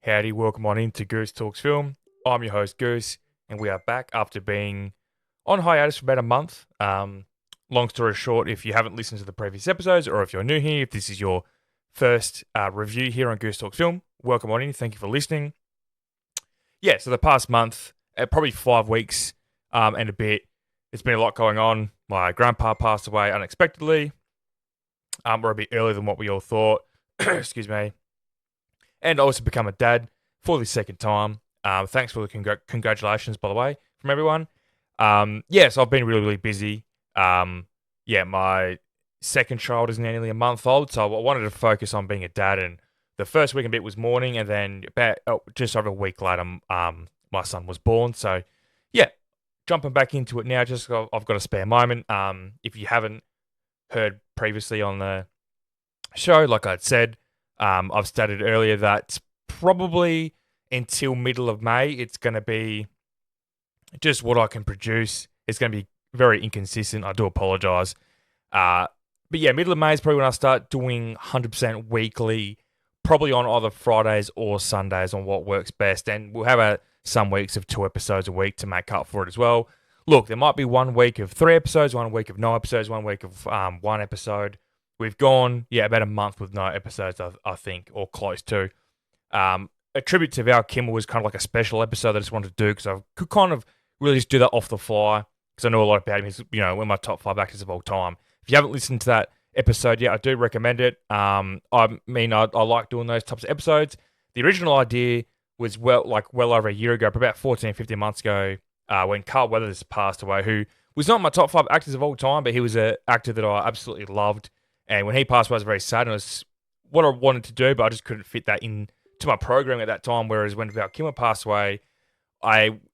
Howdy, welcome on into Goose Talks Film. I'm your host Goose, and we are back after being on hiatus for about a month. Long story short, if you haven't listened to the previous episodes, or if you're new here, if this is your first review here on Goose Talks Film, welcome on in. Thank you for listening. Yeah, so the past month, probably 5 weeks and a bit, there's been a lot going on. My grandpa passed away unexpectedly, or a bit earlier than what we all thought. Excuse me. And I also become a dad for the second time. Thanks for the congratulations, by the way, from everyone. So I've been really, really busy. My second child is nearly a month old, so I wanted to focus on being a dad. And the first week and bit was mourning, and then about just over a week later, my son was born. So, yeah, jumping back into it now. I've got a spare moment. If you haven't heard previously on the show, like I'd said, I've stated earlier that probably until middle of May, it's going to be just what I can produce. It's going to be very inconsistent. I do apologize. But yeah, middle of May is probably when I start doing 100% weekly, probably on either Fridays or Sundays on what works best. And we'll have some weeks of 2 episodes a week to make up for it as well. Look, there might be 1 week of 3 episodes, 1 week of no episodes, 1 week of 1 episode. We've gone, about a month with no episodes, I think, or close to. A tribute to Val Kilmer was kind of like a special episode that I just wanted to do because I could kind of really just do that off the fly because I know a lot about him. He's, one of my top 5 actors of all time. If you haven't listened to that episode yet, I do recommend it. I like doing those types of episodes. The original idea was well over a year ago, about 14, 15 months ago, when Carl Weathers passed away, who was not my top 5 actors of all time, but he was an actor that I absolutely loved. And when he passed away, I was very sad, and it was what I wanted to do, but I just couldn't fit that into my program at that time. Whereas when Val Kilmer passed away,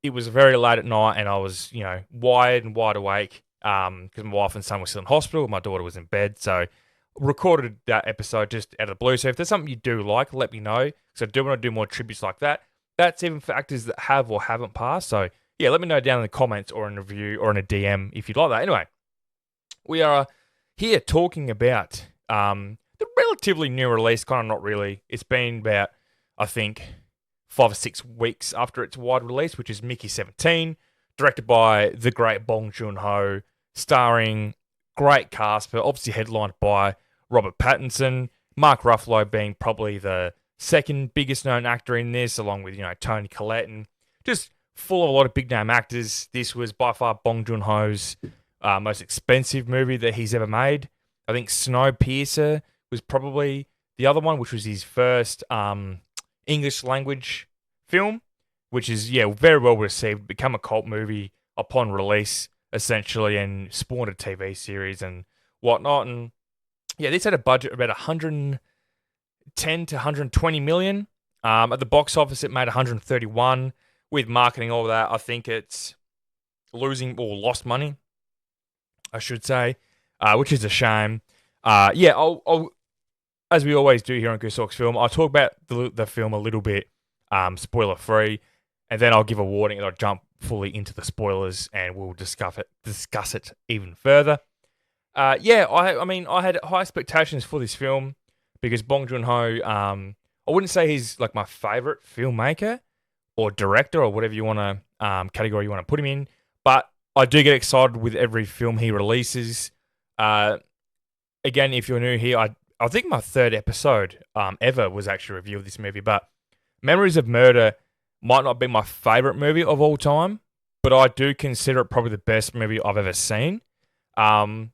it was very late at night, and I was, wired and wide awake because my wife and son were still in hospital, my daughter was in bed. So recorded that episode just out of the blue. So if there's something you do like, let me know, because I do want to do more tributes like that. That's even for actors that have or haven't passed. So yeah, let me know down in the comments or in a review or in a DM if you'd like that. Anyway, we are here talking about the relatively new release, kind of not really. It's been about, I think, 5 or 6 weeks after its wide release, which is Mickey 17, directed by the great Bong Joon-ho, starring great cast, but obviously headlined by Robert Pattinson, Mark Ruffalo being probably the second biggest known actor in this, along with, Toni Collette, and just full of a lot of big name actors. This was by far Bong Joon-ho's most expensive movie that he's ever made. I think Snowpiercer was probably the other one, which was his first English language film, which is very well received, become a cult movie upon release essentially, and spawned a TV series and whatnot. And yeah, this had a budget of about 110 to 120 million. At the box office, it made 131. With marketing, all that, I think it's losing or lost money, I should say, which is a shame. I'll as we always do here on Goose Talks Film, I'll talk about the film a little bit, spoiler free, and then I'll give a warning and I'll jump fully into the spoilers and we'll discuss it even further. I had high expectations for this film because Bong Joon-ho, I wouldn't say he's like my favorite filmmaker or director or whatever you want to category you want to put him in, but I do get excited with every film he releases. Again, if you're new here, I think my 3rd episode ever was actually a review of this movie, but Memories of Murder might not be my favorite movie of all time, but I do consider it probably the best movie I've ever seen. And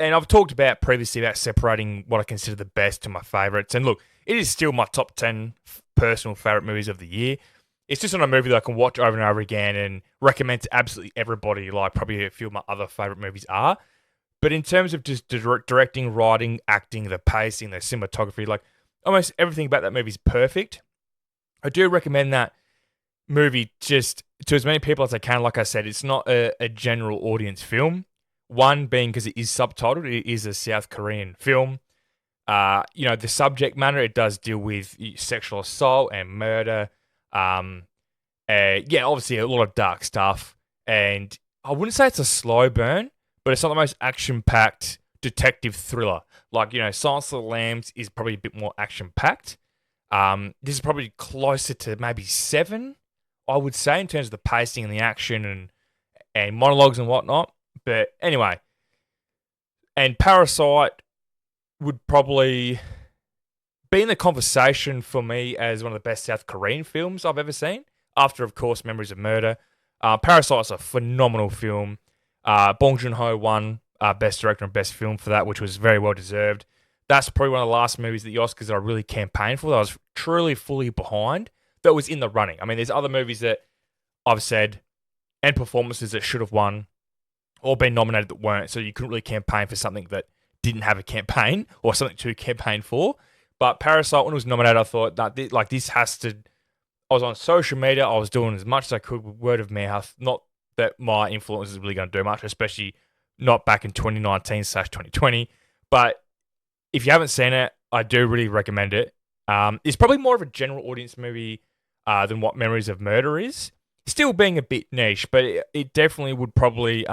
I've talked about previously about separating what I consider the best to my favorites. And look, it is still my top 10 personal favorite movies of the year. It's just not a movie that I can watch over and over again and recommend to absolutely everybody, like probably a few of my other favorite movies are. But in terms of just directing, writing, acting, the pacing, the cinematography, like almost everything about that movie is perfect. I do recommend that movie just to as many people as I can. Like I said, it's not a general audience film. One being because it is subtitled, it is a South Korean film. The subject matter, it does deal with sexual assault and murder. Obviously a lot of dark stuff. And I wouldn't say it's a slow burn, but it's not the most action-packed detective thriller. Like, Silence of the Lambs is probably a bit more action-packed. This is probably closer to maybe 7, I would say, in terms of the pacing and the action and monologues and whatnot. But anyway, and Parasite would probably be in the conversation for me as one of the best South Korean films I've ever seen. After, of course, Memories of Murder. Parasite's a phenomenal film. Bong Joon-ho won Best Director and Best Film for that, which was very well deserved. That's probably one of the last movies at the Oscars that I really campaigned for, that I was truly fully behind, that was in the running. I mean, there's other movies that I've said and performances that should have won or been nominated that weren't, so you couldn't really campaign for something that didn't have a campaign or something to campaign for. But Parasite, when it was nominated, I thought that this has to. I was on social media. I was doing as much as I could with word of mouth. Not that my influence is really going to do much, especially not back in 2019/2020. But if you haven't seen it, I do really recommend it. It's probably more of a general audience movie than what Memories of Murder is. Still being a bit niche, but it definitely would probably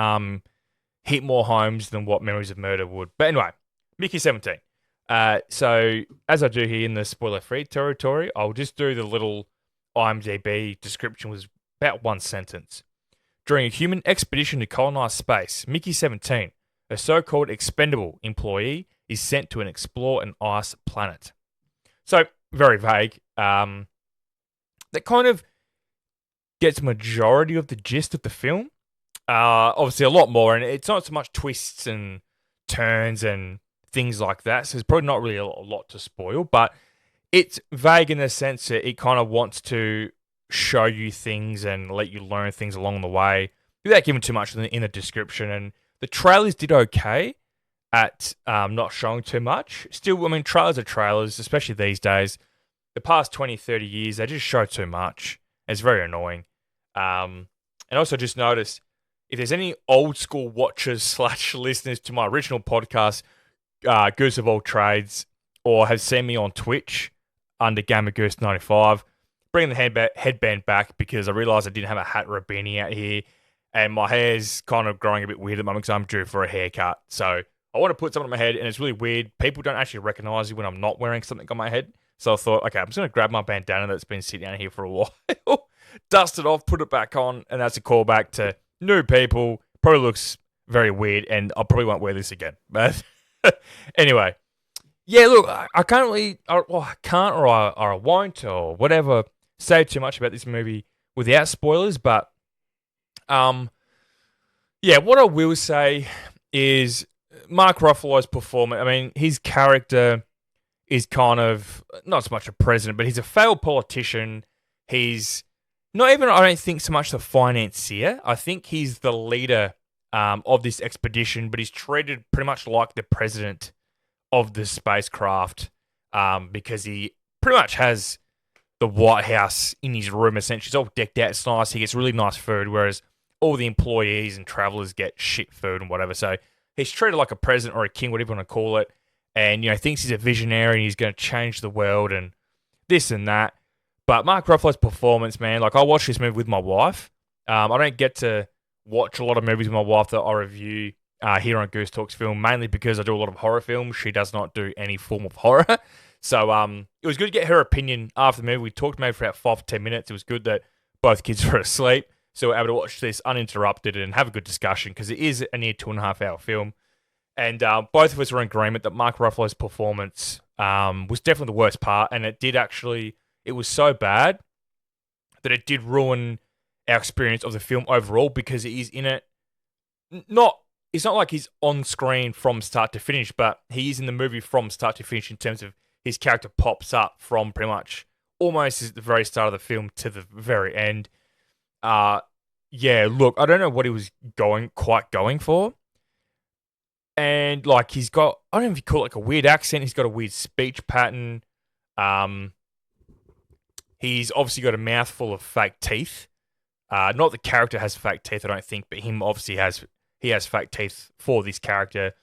hit more homes than what Memories of Murder would. But anyway, Mickey 17. So, as I do here in the spoiler-free territory, I'll just do the little IMDb description, was about one sentence. During a human expedition to colonize space, Mickey 17, a so-called expendable employee, is sent to explore an ice planet. So, very vague. That kind of gets majority of the gist of the film. Obviously, a lot more, and it's not so much twists and turns and things like that, so there's probably not really a lot to spoil, but it's vague in the sense that it kind of wants to show you things and let you learn things along the way without giving too much in the description. And the trailers did okay at not showing too much. Still, I mean, trailers are trailers, especially these days. The past 20, 30 years, they just show too much. It's very annoying. And also just notice, if there's any old school watchers / listeners to my original podcast, Goose of All Trades, or have seen me on Twitch under Gamer Goose 95, bringing the headband back because I realised I didn't have a hat or a beanie out here, and my hair's kind of growing a bit weird at the moment because I'm due for a haircut. So I want to put something on my head, and it's really weird. People don't actually recognise you when I'm not wearing something on my head. So I thought, okay, I'm just going to grab my bandana that's been sitting out here for a while, dust it off, put it back on, and that's a callback to new people. Probably looks very weird, and I probably won't wear this again. But anyway, yeah, look, I can't really, I can't or I won't or whatever say too much about this movie without spoilers, but yeah, what I will say is Mark Ruffalo's performance. I mean, his character is kind of not so much a president, but he's a failed politician. He's not even, I don't think, so much the financier. I think he's the leader of this expedition, but he's treated pretty much like the president of the spacecraft because he pretty much has the White House in his room, essentially. It's all decked out, it's nice, he gets really nice food, whereas all the employees and travelers get shit food and whatever. So he's treated like a president or a king, whatever you want to call it, and, you know, thinks he's a visionary and he's going to change the world and this and that. But Mark Ruffalo's performance, man, like, I watched this movie with my wife. I don't get to watch a lot of movies with my wife that I review here on Goose Talks Film, mainly because I do a lot of horror films. She does not do any form of horror. So it was good to get her opinion after the movie. We talked maybe for about 5 to 10 minutes. It was good that both kids were asleep, so we're able to watch this uninterrupted and have a good discussion, because it is a near 2.5 hour film. And both of us were in agreement that Mark Ruffalo's performance was definitely the worst part, and it was so bad that it did ruin our experience of the film overall, because he is in it. It's not like he's on screen from start to finish, but he is in the movie from start to finish in terms of his character pops up from pretty much almost at the very start of the film to the very end. Yeah, look, I don't know what he was quite going for. And, like, he's got, I don't know if you call it like a weird accent, he's got a weird speech pattern. He's obviously got a mouthful of fake teeth. Not the character has fake teeth, I don't think, but him obviously he has fake teeth for this character.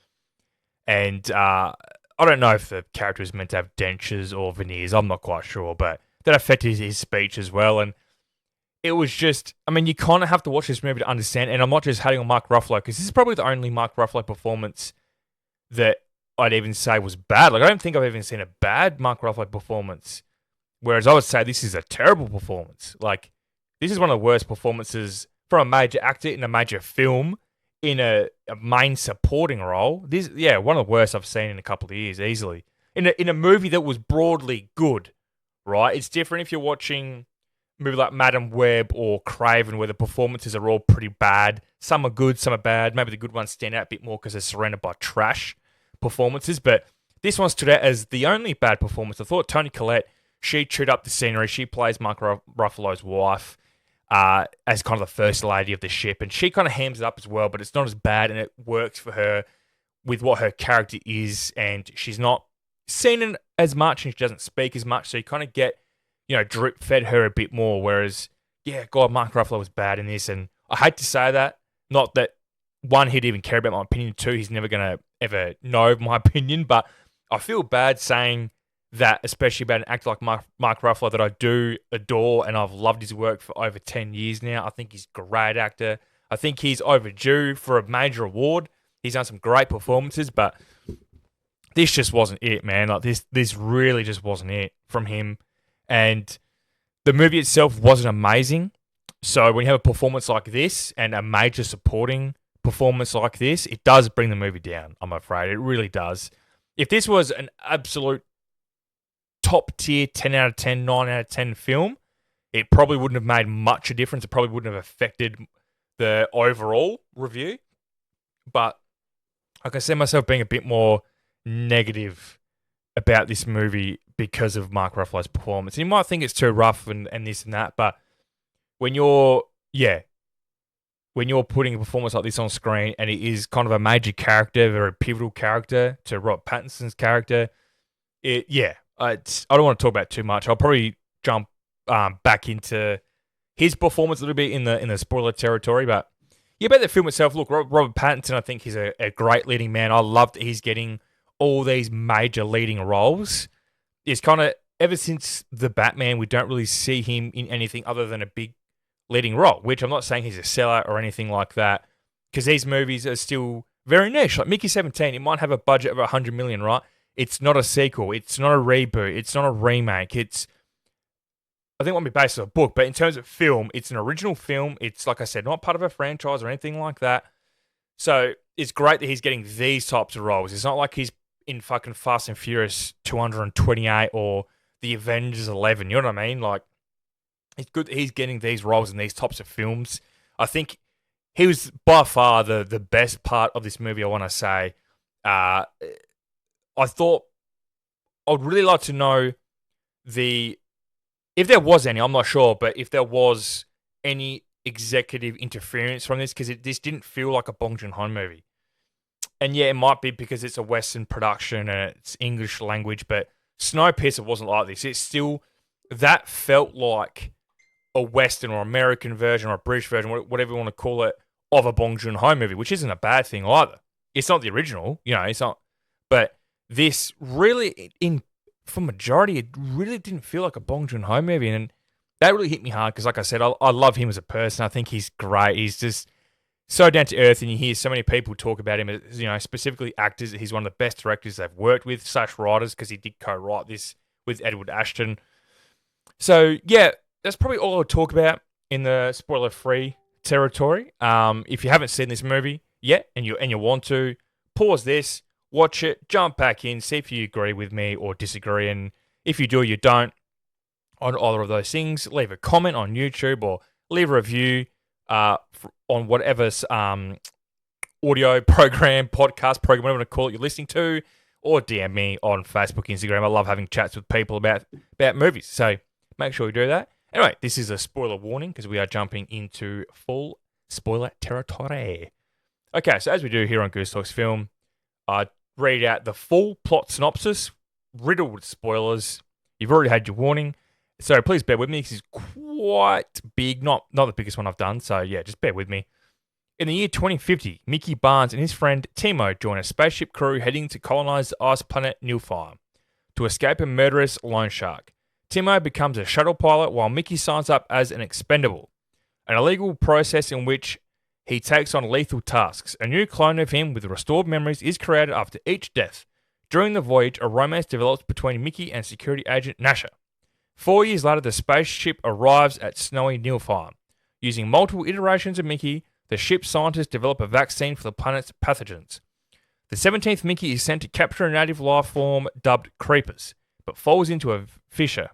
And I don't know if the character is meant to have dentures or veneers. I'm not quite sure, but that affected his speech as well. And it was just, I mean, you kind of have to watch this movie to understand. And I'm not just hating on Mark Ruffalo, because this is probably the only Mark Ruffalo performance that I'd even say was bad. Like, I don't think I've even seen a bad Mark Ruffalo performance Whereas I would say this is a terrible performance. Like, this is one of the worst performances from a major actor in a major film in a main supporting role. This, yeah, one of the worst I've seen in a couple of years, easily. In a movie that was broadly good, right? It's different if you're watching a movie like Madam Web or Craven, where the performances are all pretty bad. Some are good, some are bad. Maybe the good ones stand out a bit more because they're surrounded by trash performances. But this one stood out as the only bad performance. I thought Toni Collette, she chewed up the scenery. She plays Mark Ruffalo's wife as kind of the first lady of the ship, and she kind of hams it up as well, but it's not as bad, and it works for her with what her character is, and she's not seen in as much, and she doesn't speak as much, so you kind of get, drip fed her a bit more, whereas, yeah, God, Mark Ruffalo was bad in this, and I hate to say that, not that, one, he'd even care about my opinion, two, he's never going to ever know my opinion, but I feel bad saying that, especially about an actor like Mark Ruffalo, that I do adore, and I've loved his work for over 10 years now. I think he's a great actor. I think he's overdue for a major award. He's done some great performances, but this just wasn't it, man. Like, this really just wasn't it from him. And the movie itself wasn't amazing. So when you have a performance like this and a major supporting performance like this, it does bring the movie down, I'm afraid. It really does. If this was an absolute top tier 10 out of 10, 9 out of 10 film, it probably wouldn't have made much a difference. It probably wouldn't have affected the overall review. But I can see myself being a bit more negative about this movie because of Mark Ruffalo's performance. And you might think it's too rough and this and that, but when you're putting a performance like this on screen and it is kind of a major character, a very pivotal character to Robert Pattinson's character, I don't want to talk about it too much. I'll probably jump back into his performance a little bit in the spoiler territory. But yeah, about the film itself, look, Robert Pattinson, I think he's a great leading man. I love that he's getting all these major leading roles. It's kind of, ever since The Batman, we don't really see him in anything other than a big leading role, which I'm not saying he's a sellout or anything like that, because these movies are still very niche. Like Mickey 17, it might have a budget of $100 million, right? It's not a sequel. It's not a reboot. It's not a remake. I think it won't be based on a book, but in terms of film, it's an original film. It's, like I said, not part of a franchise or anything like that. So it's great that he's getting these types of roles. It's not like he's in fucking Fast and Furious 228 or The Avengers 11. You know what I mean? Like, it's good that he's getting these roles in these types of films. I think he was by far the best part of this movie, I want to say. I thought I'd really like to know if there was any, I'm not sure, but if there was any executive interference from this, because this didn't feel like a Bong Joon-ho movie. And yeah, it might be because it's a Western production and it's English language, but Snowpiercer wasn't like this. It's still, that felt like a Western or American version or a British version, whatever you want to call it, of a Bong Joon-ho movie, which isn't a bad thing either. It's not the original, it's not, but this really, for majority, it really didn't feel like a Bong Joon-ho movie, and that really hit me hard because, like I said, I love him as a person. I think he's great. He's just so down to earth, and you hear so many people talk about him as, specifically actors. He's one of the best directors they've worked with, / writers, because he did co-write this with Edward Ashton. So yeah, that's probably all I'll talk about in the spoiler-free territory. If you haven't seen this movie yet and you want to, pause this, watch it, jump back in, see if you agree with me or disagree, and if you do or you don't on either of those things, leave a comment on YouTube or leave a review on whatever audio program, podcast program, whatever you want to call it, you're listening to, or DM me on Facebook, Instagram. I love having chats with people about movies, so make sure you do that. Anyway, this is a spoiler warning because we are jumping into full spoiler territory. Okay, so as we do here on Goose Talks Film, I read out the full plot synopsis, riddled with spoilers. You've already had your warning, so please bear with me. This is quite big, not the biggest one I've done, so yeah, just bear with me. In the year 2050, Mickey Barnes and his friend Timo join a spaceship crew heading to colonize the ice planet Nilfire to escape a murderous loan shark. Timo becomes a shuttle pilot while Mickey signs up as an expendable, an illegal process in which he takes on lethal tasks. A new clone of him with restored memories is created after each death. During the voyage, a romance develops between Mickey and security agent Nasha. 4 years later, the spaceship arrives at snowy Nilfheim. Using multiple iterations of Mickey, the ship's scientists develop a vaccine for the planet's pathogens. The 17th Mickey is sent to capture a native life form dubbed Creepers, but falls into a fissure.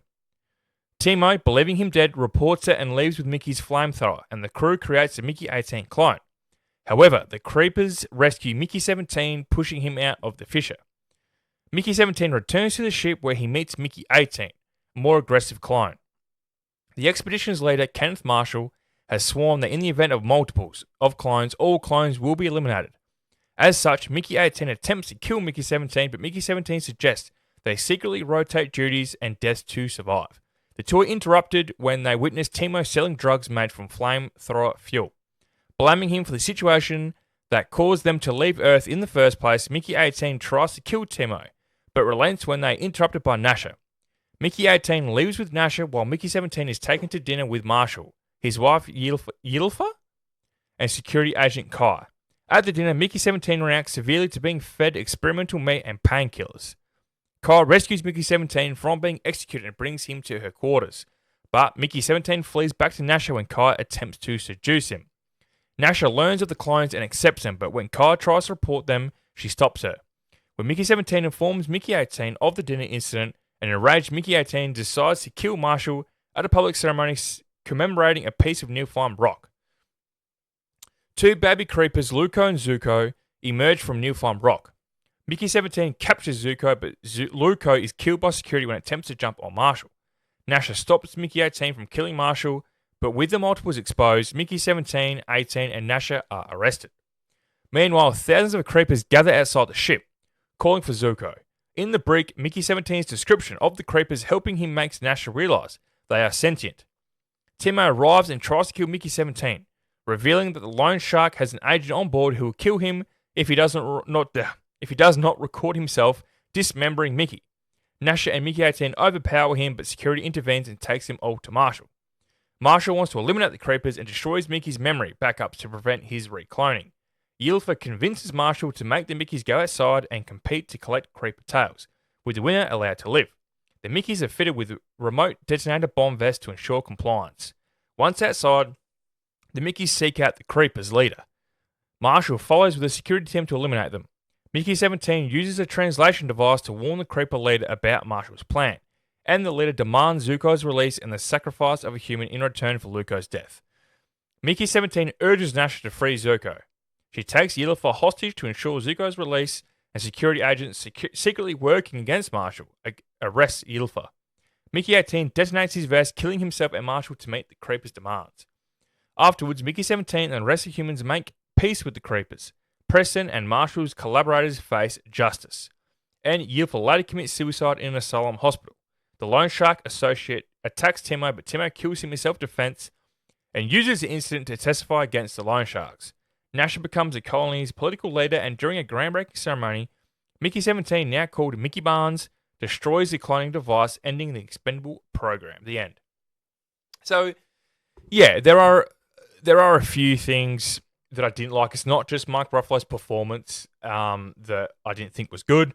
Timo, believing him dead, reports it and leaves with Mickey's flamethrower, and the crew creates a Mickey 18 clone. However, the Creepers rescue Mickey 17, pushing him out of the fissure. Mickey 17 returns to the ship where he meets Mickey 18, a more aggressive clone. The expedition's leader, Kenneth Marshall, has sworn that in the event of multiples of clones, all clones will be eliminated. As such, Mickey 18 attempts to kill Mickey 17, but Mickey 17 suggests they secretly rotate duties and deaths to survive. The two are interrupted when they witness Timo selling drugs made from flamethrower fuel. Blaming him for the situation that caused them to leave Earth in the first place, Mickey 18 tries to kill Timo, but relents when they are interrupted by Nasha. Mickey 18 leaves with Nasha while Mickey 17 is taken to dinner with Marshall, his wife Yilfa, and security agent Kai. At the dinner, Mickey 17 reacts severely to being fed experimental meat and painkillers. Kai rescues Mickey 17 from being executed and brings him to her quarters, but Mickey 17 flees back to Nasha when Kai attempts to seduce him. Nasha learns of the clones and accepts them, but when Kai tries to report them, she stops her. When Mickey 17 informs Mickey 18 of the dinner incident, an enraged Mickey 18 decides to kill Marshall at a public ceremony commemorating a piece of Nilfheim rock. Two baby creepers, Luco and Zuko, emerge from Nilfheim rock. Mickey 17 captures Zuko, but Luco is killed by security when it attempts to jump on Marshall. Nasha stops Mickey 18 from killing Marshall, but with the multiples exposed, Mickey 17, 18, and Nasha are arrested. Meanwhile, thousands of creepers gather outside the ship, calling for Zuko. In the brig, Mickey 17's description of the creepers helping him makes Nasha realise they are sentient. Timo arrives and tries to kill Mickey 17, revealing that the loan shark has an agent on board who will kill him if he does not record himself dismembering Mickey. Nasha and Mickey 18 overpower him, but security intervenes and takes him all to Marshall. Marshall wants to eliminate the creepers and destroys Mickey's memory backups to prevent his recloning. Yilfa convinces Marshall to make the Mickeys go outside and compete to collect creeper tails, with the winner allowed to live. The Mickeys are fitted with remote detonator bomb vests to ensure compliance. Once outside, the Mickeys seek out the creepers' leader. Marshall follows with a security team to eliminate them. Mickey 17 uses a translation device to warn the creeper leader about Marshall's plan, and the leader demands Zuko's release and the sacrifice of a human in return for Luco's death. Mickey 17 urges Nasha to free Zuko. She takes Yilfa hostage to ensure Zuko's release, and security agents secretly working against Marshall arrests Yilfa. Mickey 18 detonates his vest, killing himself and Marshall to meet the creepers' demands. Afterwards, Mickey 17 and the rest of humans make peace with the creepers. Preston and Marshall's collaborators face justice, and Yilfa later commits suicide in an asylum hospital. The loan shark associate attacks Timo, but Timo kills him in self-defense and uses the incident to testify against the loan sharks. Nasha becomes the colony's political leader, and during a groundbreaking ceremony, Mickey 17, now called Mickey Barnes, destroys the cloning device, ending the expendable program. The end. So, yeah, there are a few things that I didn't like. It's not just Mark Ruffalo's performance that I didn't think was good.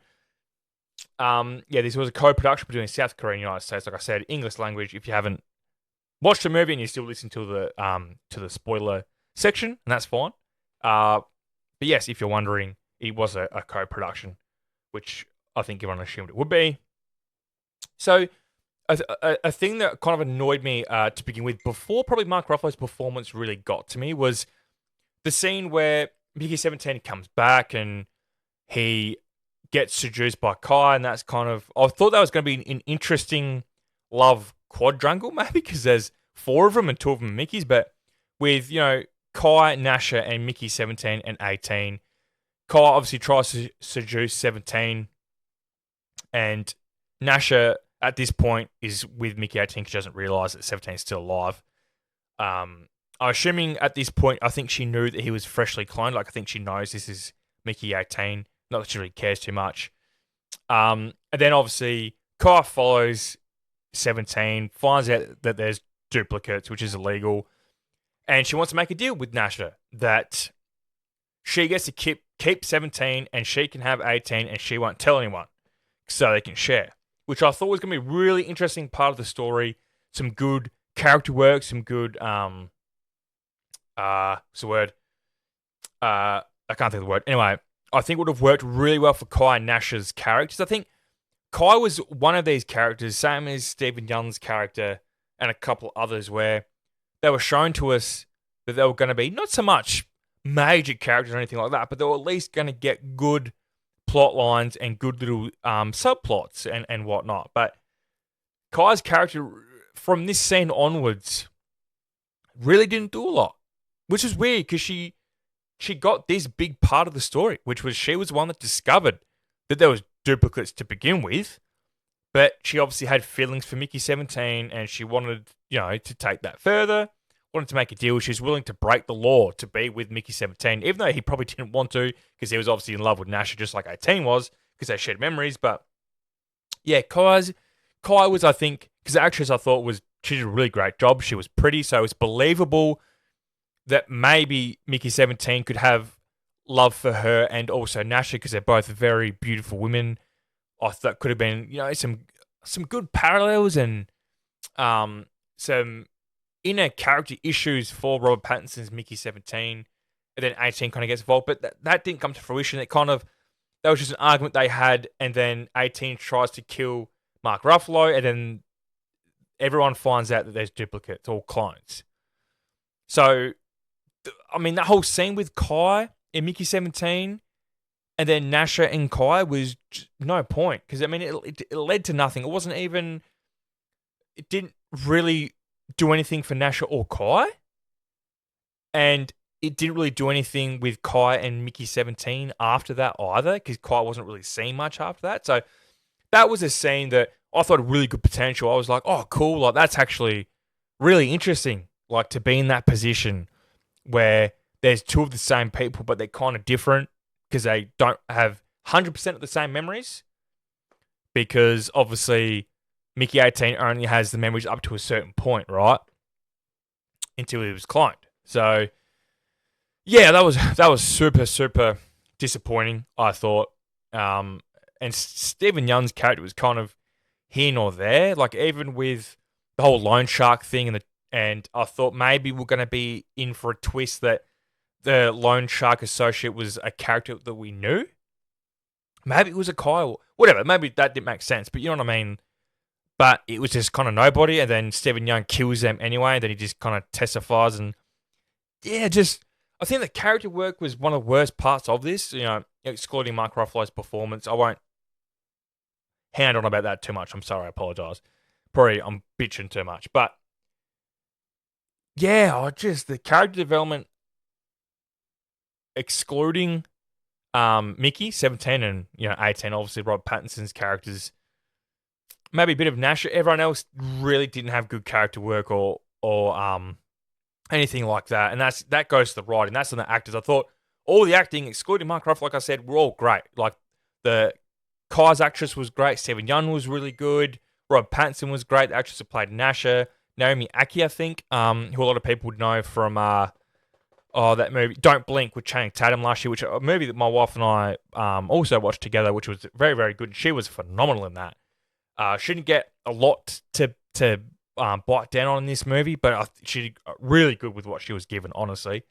This was a co-production between South Korea and the United States. Like I said, English language. If you haven't watched the movie and you still listen to the spoiler section, and that's fine. But yes, if you're wondering, it was a co-production, which I think everyone assumed it would be. So, a thing that kind of annoyed me to begin with, before probably Mark Ruffalo's performance really got to me, was the scene where Mickey 17 comes back and he gets seduced by Kai, and that's kind of... I thought that was going to be an interesting love quadrangle, maybe, because there's 4 of them and 2 of them are Mickeys, but with, Kai, Nasha, and Mickey 17 and 18. Kai obviously tries to seduce 17, and Nasha, at this point, is with Mickey 18 because she doesn't realise that 17 is still alive. I'm assuming at this point, I think she knew that he was freshly cloned. Like, I think she knows this is Mickey 18. Not that she really cares too much. And then, obviously, Kai follows 17, finds out that there's duplicates, which is illegal. And she wants to make a deal with Nasha that she gets to keep 17 and she can have 18 and she won't tell anyone so they can share. which I thought was going to be a really interesting part of the story. Some good character work, some good what's the word? I can't think of the word. Anyway, I think it would have worked really well for Kai and Nash's characters. I think Kai was one of these characters, same as Stephen Young's character and a couple others, where they were shown to us that they were going to be not so much major characters or anything like that, but they were at least going to get good plot lines and good little subplots and whatnot. But Kai's character, from this scene onwards, really didn't do a lot, which is weird because she got this big part of the story, which was she was the one that discovered that there was duplicates to begin with, but she obviously had feelings for Mickey 17 and she wanted, to take that further, wanted to make a deal. She was willing to break the law to be with Mickey 17, even though he probably didn't want to because he was obviously in love with Nasha just like 18 was because they shared memories. But yeah, Kai was, I think, because the actress I thought she did a really great job. She was pretty, so it's believable that maybe Mickey 17 could have love for her and also Nasha because they're both very beautiful women. I thought could have been, some good parallels and some inner character issues for Robert Pattinson's Mickey 17, and then 18 kind of gets involved, but that didn't come to fruition. That was just an argument they had, and then 18 tries to kill Mark Ruffalo, and then everyone finds out that there's duplicates or clones. So, that whole scene with Kai in Mickey 17 and then Nasha and Kai was no point because, it led to nothing. It didn't really do anything for Nasha or Kai, and it didn't really do anything with Kai and Mickey 17 after that either because Kai wasn't really seen much after that. So that was a scene that I thought had really good potential. I was like, oh, cool. Like, that's actually really interesting, like, to be in that position where there's two of the same people, but they're kind of different because they don't have 100% of the same memories. Because obviously, Mickey 18 only has the memories up to a certain point, right? Until he was cloned. So, yeah, that was super, super disappointing, I thought. And Stephen Young's character was kind of here nor there. Like, even with the whole loan shark thing and I thought maybe we're going to be in for a twist that the loan shark associate was a character that we knew. Maybe it was a Kyle. Whatever. Maybe that didn't make sense. But you know what I mean? But it was just kind of nobody. And then Stephen Young kills them anyway. And then he just kind of testifies. And yeah, I think the character work was one of the worst parts of this. Excluding Mark Ruffalo's performance. I won't hand on about that too much. I'm sorry. I apologize. Probably I'm bitching too much. But yeah, the character development, excluding Mickey 17 and 18, obviously Rob Pattinson's characters, maybe a bit of Nash. Everyone else really didn't have good character work or anything like that, and that goes to the writing. That's on the actors. I thought all the acting, excluding Mark Ruffalo, like I said, were all great. Like the Kai's actress was great. Stephen Young was really good. Rob Pattinson was great. The actress who played Nasha, Naomi Aki, I think, who a lot of people would know from that movie Don't Blink with Channing Tatum last year, which a movie that my wife and I also watched together, which was very, very good. She was phenomenal in that. She didn't get a lot to bite down on in this movie, but she did really good with what she was given, honestly.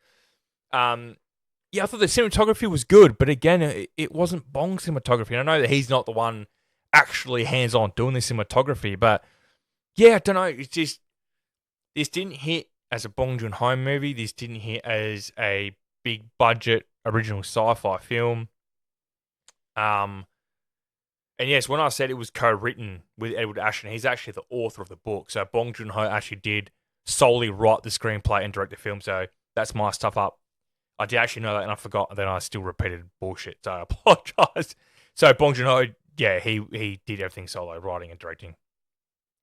I thought the cinematography was good, but again, it wasn't Bong cinematography. And I know that he's not the one actually hands-on doing the cinematography, but yeah, I don't know. It's just, this didn't hit as a Bong Joon-ho movie. This didn't hit as a big budget original sci-fi film. And yes, when I said it was co-written with Edward Ashton, he's actually the author of the book. So Bong Joon-ho actually did solely write the screenplay and direct the film. So that's my stuff up. I did actually know that, and I forgot, and then I still repeated bullshit. So I apologize. So Bong Joon-ho, yeah, he did everything solo, writing and directing.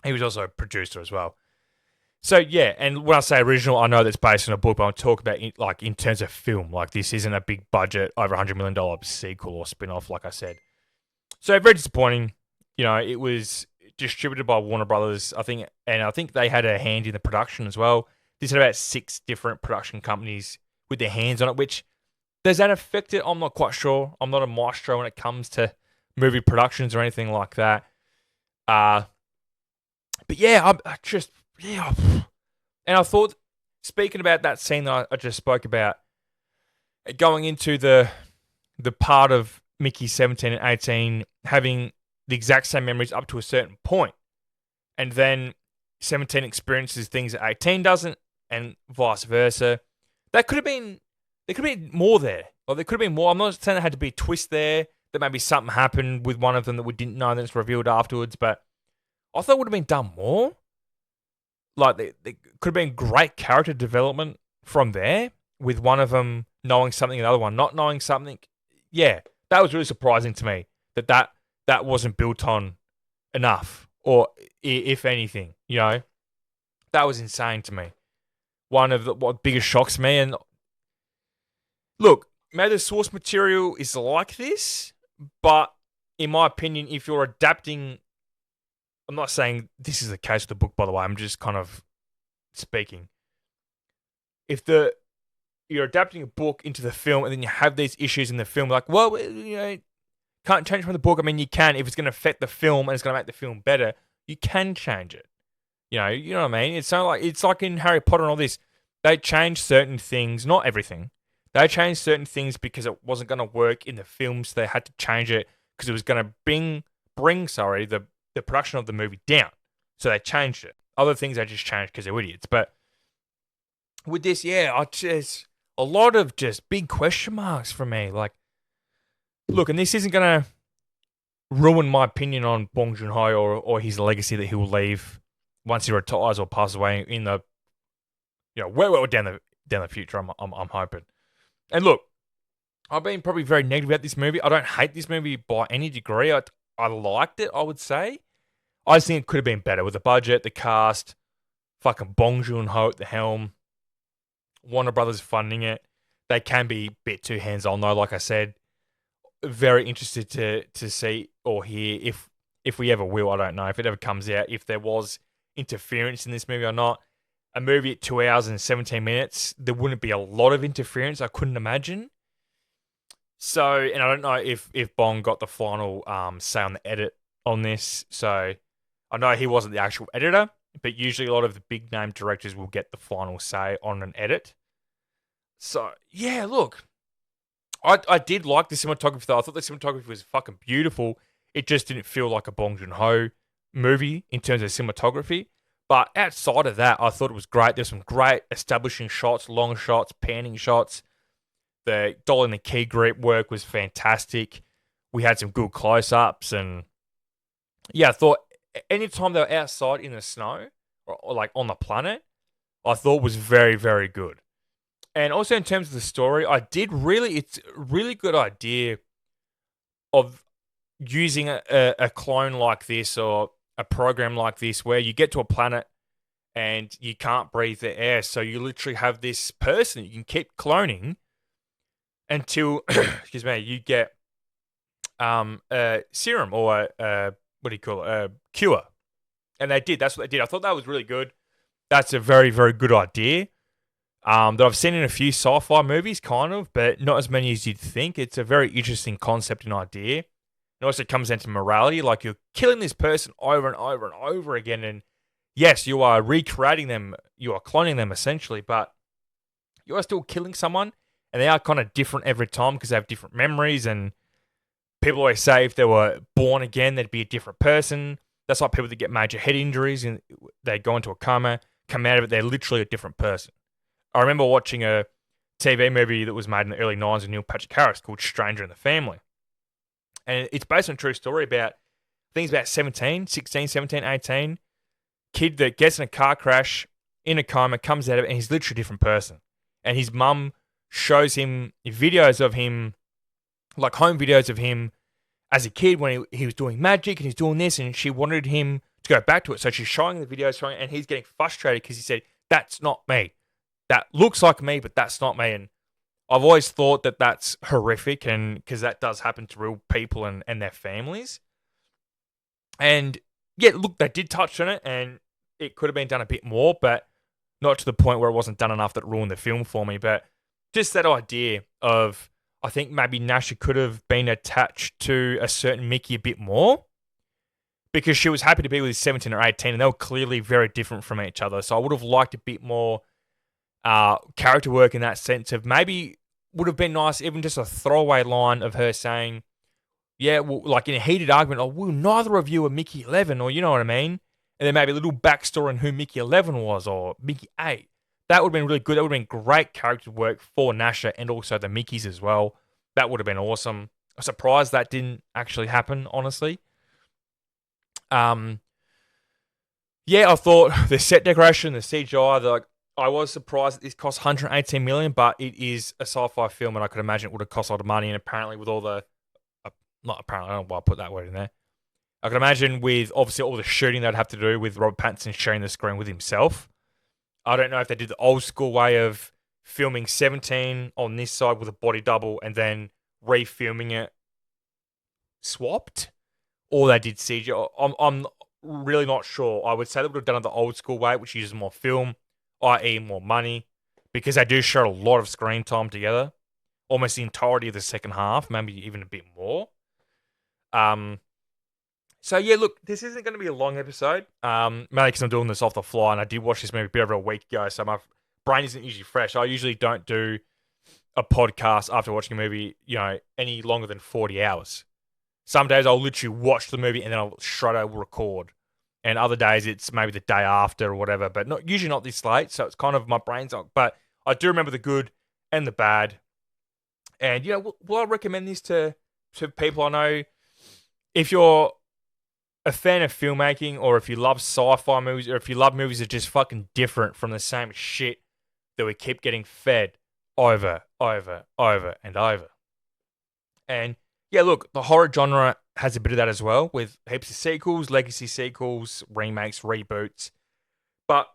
He was also a producer as well. So yeah, and when I say original, I know that's based on a book, but I'm talking about in terms of film. Like, this isn't a big budget, over $100 million sequel or spin-off, like I said. So very disappointing. It was distributed by Warner Brothers, I think, and I think they had a hand in the production as well. This had about 6 different production companies with their hands on it, which, does that affect it? I'm not quite sure. I'm not a maestro when it comes to movie productions or anything like that. Uh, but yeah, I just, yeah. And I thought, speaking about that scene that I just spoke about, going into the part of Mickey 17 and 18 having the exact same memories up to a certain point, and then 17 experiences things that 18 doesn't, and vice versa. That could have been there could have been more there. Or there could have been more. I'm not saying there had to be a twist there, that maybe something happened with one of them that we didn't know and it's revealed afterwards, but I thought it would have been done more. Like, there could have been great character development from there, with one of them knowing something and the other one not knowing something. Yeah, that was really surprising to me that wasn't built on enough, or if anything, that was insane to me. One of the what biggest shocks me. And look, maybe the source material is like this, but in my opinion, if you're adapting, I'm not saying this is the case with the book, by the way. I'm just kind of speaking. If you're adapting a book into the film and then you have these issues in the film, like, well, can't change from the book. I mean, you can if it's going to affect the film and it's going to make the film better. You can change it. You know what I mean. It's like in Harry Potter and all this. They changed certain things, not everything. They changed certain things because it wasn't going to work in the film, so they had to change it because it was going to bring the production of the movie down. So they changed it. Other things they just changed because they're idiots. But with this, yeah, a lot of just big question marks for me. Like, look, and this isn't going to ruin my opinion on Bong Joon-ho or his legacy that he will leave once he retires or passes away in the, well down the future. I'm hoping. And look, I've been probably very negative about this movie. I don't hate this movie by any degree. I liked it, I would say. I just think it could have been better with the budget, the cast, fucking Bong Joon-ho at the helm, Warner Brothers funding it. They can be a bit too hands-on, though, like I said. Very interested to see or hear if we ever will. I don't know if it ever comes out, if there was interference in this movie or not. A movie at 2 hours and 17 minutes, there wouldn't be a lot of interference, I couldn't imagine. So, and I don't know if Bong got the final say on the edit on this. So, I know he wasn't the actual editor, but usually a lot of the big name directors will get the final say on an edit. So, yeah, look, I did like the cinematography, though. I thought the cinematography was fucking beautiful. It just didn't feel like a Bong Joon-ho movie in terms of cinematography. But outside of that, I thought it was great. There's some great establishing shots, long shots, panning shots. The doll in the key grip work was fantastic. We had some good close-ups. And yeah, I thought anytime they were outside in the snow or like on the planet, I thought was very, very good. And also in terms of the story, it's a really good idea of using a clone like this or a program like this where you get to a planet and you can't breathe the air. So you literally have this person you can keep cloning until, excuse me, you get a serum or what do you call it, a cure. And they did. That's what they did. I thought that was really good. That's a very, very good idea. That I've seen in a few sci-fi movies, kind of, but not as many as you'd think. It's a very interesting concept and idea. It also comes down to morality, like you're killing this person over and over and over again, and yes, you are recreating them, you are cloning them essentially, but you are still killing someone, and they are kind of different every time because they have different memories, and people always say if they were born again, they'd be a different person. That's like people that get major head injuries and they go into a coma, come out of it, they're literally a different person. I remember watching a TV movie that was made in the early 90s with Neil Patrick Harris called Stranger in the Family. And it's based on a true story about, I think it's about 16, 17, 18. Kid that gets in a car crash, in a coma, comes out of it, and he's literally a different person. And his mum shows him videos of him, like home videos of him as a kid when he was doing magic and he's doing this, and she wanted him to go back to it. So she's showing the videos, and he's getting frustrated because he said, that's not me. That looks like me, but that's not me. And I've always thought that that's horrific, and because that does happen to real people and their families. And yeah, look, they did touch on it, and it could have been done a bit more, but not to the point where it wasn't done enough that ruined the film for me. But just that idea of, I think maybe Nasha could have been attached to a certain Mickey a bit more. because she was happy to be with his 17 or 18, and they were clearly very different from each other. So I would have liked a bit more character work in that sense of maybe would have been nice, even just a throwaway line of her saying, yeah, well, like in a heated argument, oh, well, neither of you are Mickey 11, or you know what I mean? And then maybe a little backstory on who Mickey 11 was, or Mickey 8. That would have been really good. That would have been great character work for Nasha and also the Mickeys as well. That would have been awesome. I'm surprised that didn't actually happen, honestly. Yeah, I thought the set decoration, the CGI, I was surprised that this cost 118 million, but it is a sci-fi film, and I could imagine it would have cost a lot of money. And apparently, with all the not apparently, I don't know why I put that word in there. I can imagine with obviously all the shooting they'd have to do with Robert Pattinson sharing the screen with himself. I don't know if they did the old school way of filming 17 on this side with a body double and then refilming it swapped, or they did CGI. I'm really not sure. I would say they would have done it the old school way, which uses more film, i.e., more money, because they do share a lot of screen time together, almost the entirety of the second half, maybe even a bit more. So yeah, look, this isn't going to be a long episode. Mainly because I'm doing this off the fly, and I did watch this movie a bit over a week ago, so my brain isn't usually fresh. I usually don't do a podcast after watching a movie, any longer than 40 hours. Some days I'll literally watch the movie and then I'll straight over record, and other days it's maybe the day after or whatever. But usually not this late, so it's kind of my brain's on. But I do remember the good and the bad, and will I recommend this to people I know? If you're a fan of filmmaking, or if you love sci-fi movies, or if you love movies that are just fucking different from the same shit that we keep getting fed over, and over. And yeah, look, the horror genre has a bit of that as well, with heaps of sequels, legacy sequels, remakes, reboots. But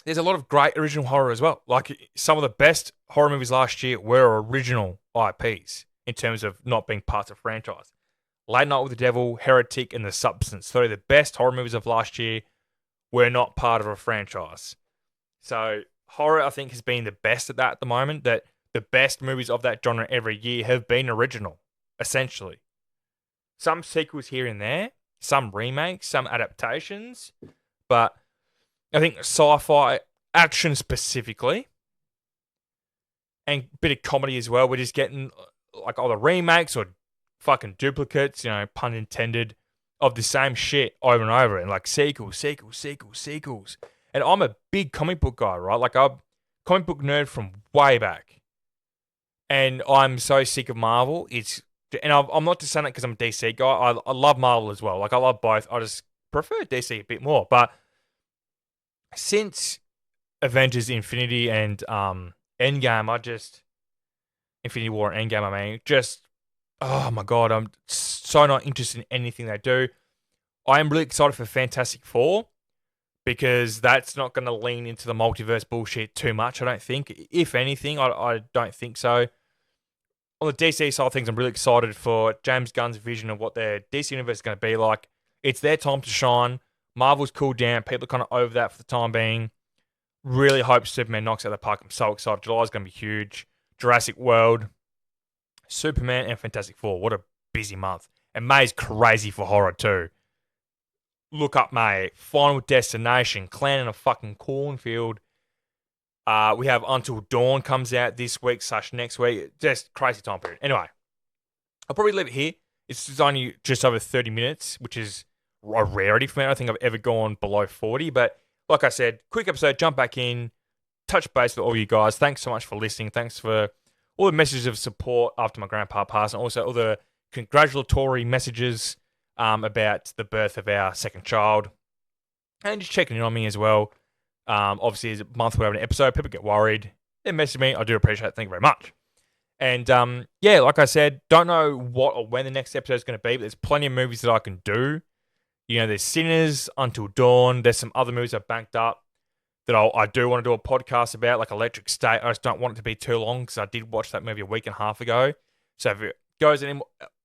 there's a lot of great original horror as well. Like some of the best horror movies last year were original IPs in terms of not being parts of franchise. Late Night with the Devil, Heretic, and The Substance. Three of the best horror movies of last year were not part of a franchise. So horror, I think, has been the best at that at the moment, that the best movies of that genre every year have been original, essentially. Some sequels here and there, some remakes, some adaptations, but I think sci-fi, action specifically, and a bit of comedy as well, we're just getting like either remakes or fucking duplicates, pun intended, of the same shit over and over, and like sequels. And I'm a big comic book guy, right? Like I'm a comic book nerd from way back, and I'm so sick of Marvel. I'm not just saying it because I'm a DC guy. I love Marvel as well. Like I love both. I just prefer DC a bit more. But since Avengers Infinity and Endgame, Infinity War and Endgame, oh my god, I'm so not interested in anything they do. I am really excited for Fantastic Four, because that's not going to lean into the multiverse bullshit too much, I don't think. If anything, I don't think so. On the DC side of things, I'm really excited for James Gunn's vision of what their DC universe is going to be like. It's their time to shine. Marvel's cooled down. People are kind of over that for the time being. Really hope Superman knocks out the park. I'm so excited. July's going to be huge. Jurassic World, Superman, and Fantastic Four. What a busy month. And May's crazy for horror too. Look up May. Final Destination. Clan in a fucking cornfield. We have Until Dawn comes out this week / next week. Just crazy time period. Anyway, I'll probably leave it here. It's only just over 30 minutes, which is a rarity for me. I don't think I've ever gone below 40. But like I said, quick episode, jump back in, touch base with all you guys. Thanks so much for listening. Thanks for all the messages of support after my grandpa passed, and also all the congratulatory messages about the birth of our second child, and just checking in on me as well. Obviously, as a month we have an episode, people get worried. They message me. I do appreciate it. Thank you very much. And yeah, like I said, don't know what or when the next episode is going to be, but there's plenty of movies that I can do. There's Sinners, Until Dawn. There's some other movies I've banked up that I do want to do a podcast about, like Electric State. I just don't want it to be too long, because I did watch that movie a week and a half ago. So if it goes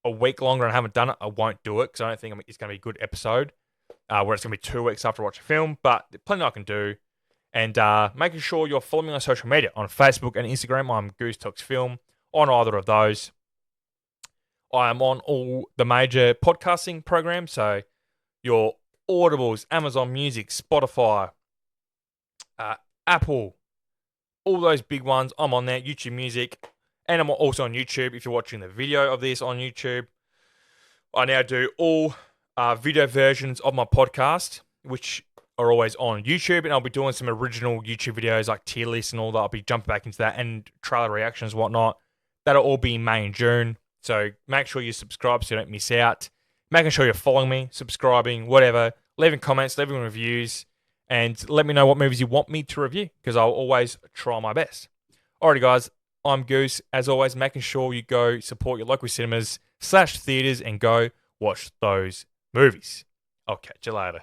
a week longer and I haven't done it, I won't do it, because I don't think it's going to be a good episode where it's going to be 2 weeks after I watch a film. But plenty I can do. And making sure you're following me on social media. On Facebook and Instagram, I'm Goose Talks Film. On either of those, I am on all the major podcasting programs. So your Audibles, Amazon Music, Spotify, Apple, all those big ones. I'm on there, YouTube Music, and I'm also on YouTube if you're watching the video of this on YouTube. I now do all video versions of my podcast, which are always on YouTube, and I'll be doing some original YouTube videos like tier lists and all that. I'll be jumping back into that and trailer reactions and whatnot. That'll all be in May and June. So make sure you subscribe so you don't miss out. Making sure you're following me, subscribing, whatever, leaving comments, leaving reviews, and let me know what movies you want me to review because I'll always try my best. Alrighty, guys, I'm Goose. As always, making sure you go support your local cinemas /theaters and go watch those movies. I'll catch you later.